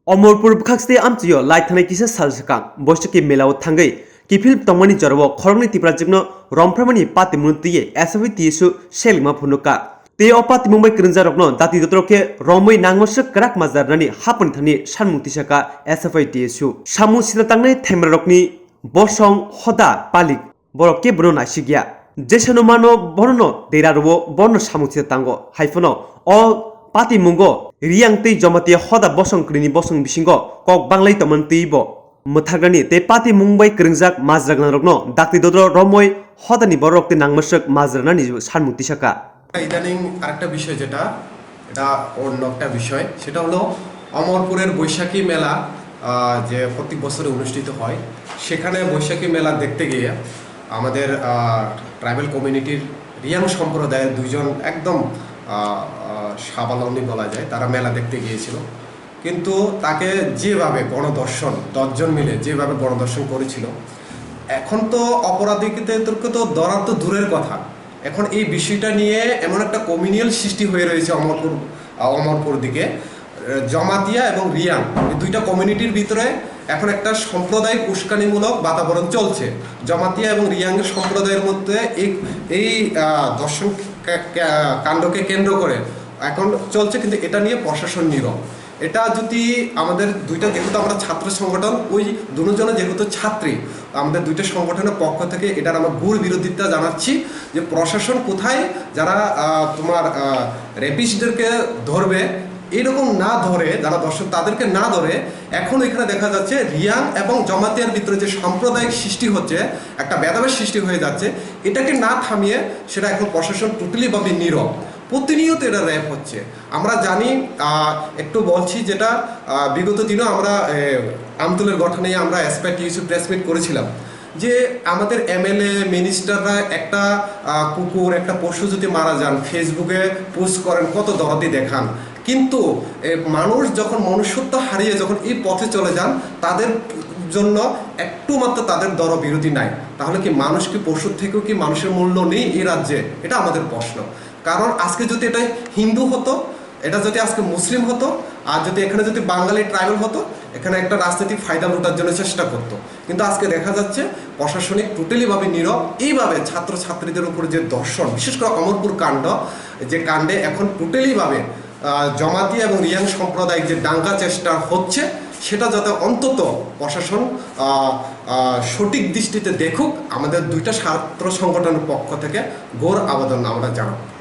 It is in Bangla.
अमरपुर खाक्सते आमचियो लाइथानाय किसे सालसका बस्तुकी मेलाव थांगै किफिल तंगमानि जरबो खरंनि तिप्राजिगनो रंफ्रामानि पाति मुनतिये एसबि तिसु सेलिमा फुनुका ते अपाति मुंबई क्रिंजारकनो दाति दत्रके रमै नांगमस क्राक माजारनानि हापन थानि सानमुक्तिसाका एसफि तिसु सामु सिनातांनै थेमरकनि बसं हदा पालिक बरके ब्रो नासिगिया जेसनो मानो बरनो देरारबो बरनो सामुक्ति तांगो हाइफनो अ पाति मुंगो रियांग तै जमातिया हदा बसं क्रिनि बसं बिसिंगो कक बांलाय तमन तैबो मथाग्रानि ते पाति मुंबई क्रिंजाक माजरागना रकनो दाक्ति दद्र रमय हदानि बरकते नांगमसक माजरानानि सानमुक्तिसाका ইদানিং আরেকটা বিষয় যেটা এটা অন্য একটা বিষয় সেটা হলো অমরপুরের বৈশাখী মেলা যে প্রতি বছরে অনুষ্ঠিত হয় সেখানে বৈশাখী মেলা দেখতে গিয়ে আমাদের ট্রাইবাল কমিউনিটির রিয়াং সম্প্রদায়ের দুইজন একদম স্বাবলম্বী বলা যায় তারা মেলা দেখতে গিয়েছিল কিন্তু তাকে যেভাবে গণধর্ষণ 10 জন মিলে যেভাবে গণধর্ষণ করেছিল এখন তো অপরাধীদেরকে তো ধরা তো দূরের কথা এখন এই বিষয়টা নিয়ে এমন একটা কমিউনিয়াল সৃষ্টি হয়ে রয়েছে অমরপুর দিকে জমাতিয়া এবং রিয়াং এই দুইটা কমিউনিটির ভিতরে এখন একটা সাম্প্রদায়িক উস্কানিমূলক বাতাবরণ চলছে জমাতিয়া এবং রিয়াংয়ের সম্প্রদায়ের মধ্যে এই দর্শন কাণ্ডকে কেন্দ্র করে এখন চলছে কিন্তু এটা নিয়ে প্রশাসন নীরব এটা যদি আমাদের দুইটা যেহেতু আমরা ছাত্র সংগঠন ওই দুজনে যেহেতু ছাত্রী আমাদের দুইটা সংগঠনের পক্ষ থেকে এটার আমরা গুড় বিরোধিতা জানাচ্ছি যে প্রশাসন কোথায় যারা তোমার রেপিস্টদেরকে ধরবে এরকম না ধরে যারা দর্শক তাদেরকে না ধরে এখন এখানে দেখা যাচ্ছে রিয়াং এবং জমাতিয়ার ভিতরে যে সাম্প্রদায়িক সৃষ্টি হচ্ছে একটা ভেদাভেদ সৃষ্টি হয়ে যাচ্ছে এটাকে না থামিয়ে সেটা এখন প্রশাসন টোটালি ভাবে নীরব প্রতিনিয়ত এটা র্যাপ হচ্ছে আমরা জানি একটু বলছি যেটা বিগত দিনও আমরা আমতুলের গঠনে আমরা অ্যাসপেক্ট ইস্যু প্রেসমিট করেছিলাম যে আমাদের এমএলএ মিনিস্টাররা একটা কুকুর একটা পশু যদি মারা যান ফেসবুকে পোস্ট করেন কত দরদি দেখান কিন্তু মানুষ যখন মনুষ্যত্ব হারিয়ে যখন এই পথে চলে যান তাদের জন্য একটু মাত্র তাদের দর বিরতি নাই তাহলে কি মানুষ কি পশুর থেকেও কি মানুষের মূল্য নেই এই রাজ্যে এটা আমাদের প্রশ্ন কারণ আজকে যদি এটা হিন্দু হতো এটা যদি আজকে মুসলিম হতো আর যদি এখানে যদি বাঙালি ট্রাইবাল হতো এখানে একটা রাজনৈতিক ফায়দা লুটার জন্য চেষ্টা করতো কিন্তু আজকে দেখা যাচ্ছে প্রশাসনিক টোটালিভাবে নীরব এইভাবে ছাত্রছাত্রীদের উপর যে দর্শন বিশেষ করে অমরপুর কাণ্ড যে কাণ্ডে এখন টোটালিভাবে জমাতি এবং রিয়াং সম্প্রদায়িক যে দাঙ্গা চেষ্টা হচ্ছে সেটা যাতে অন্তত প্রশাসন সঠিক দৃষ্টিতে দেখুক আমাদের দুইটা ছাত্র সংগঠনের পক্ষ থেকে ঘোর আবেদন আমরা জানাবো